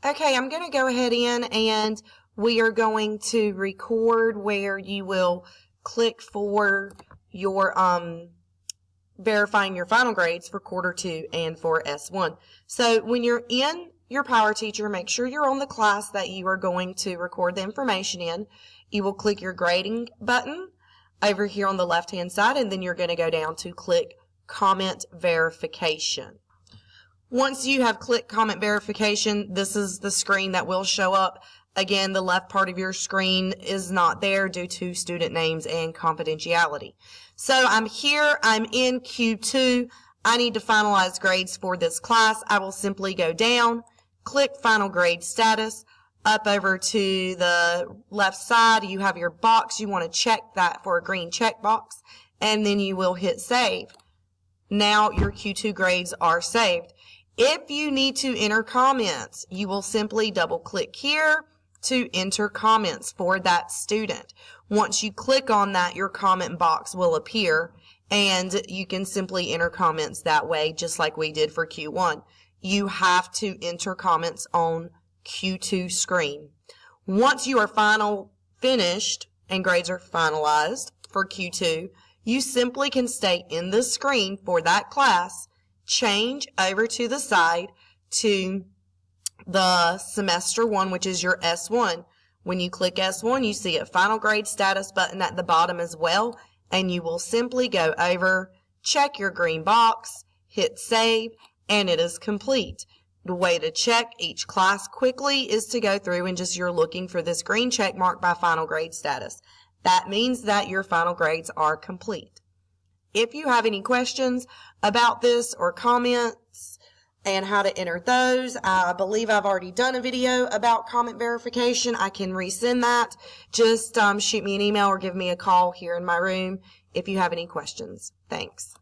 Okay, I'm going to go ahead and we are going to record where you will click for your verifying your final grades for quarter 2 and for S1. So when you're in your Power Teacher, make sure you're on the class that you are going to record the information in. You will click your grading button over here on the left-hand side, and then you're going to go down to click Comment Verification. Once you have clicked Comment Verification, this is the screen that will show up. Again, the left part of your screen is not there due to student names and confidentiality. So I'm here, I'm in Q2. I need to finalize grades for this class. I will simply go down, click Final Grade Status. Up over to the left side, you have your box. You want to check that for a green check box, and then you will hit Save. Now your Q2 grades are saved. If you need to enter comments, you will simply double click here to enter comments for that student. Once you click on that, your comment box will appear, and you can simply enter comments that way, just like we did for Q1. You have to enter comments on Q2 screen. Once you are finished and grades are finalized for Q2, you simply can stay in the screen for that class, change over to the side to the semester 1, which is your S1. When you click S1, you see a final grade status button at the bottom as well, and you will simply go over, check your green box, hit save, and it is complete. The way to check each class quickly is to go through and you're looking for this green check mark by final grade status. That means that your final grades are complete. If you have any questions about this or comments and how to enter those, I believe I've already done a video about comment verification. I can resend that. Just shoot me an email or give me a call here in my room if you have any questions. Thanks.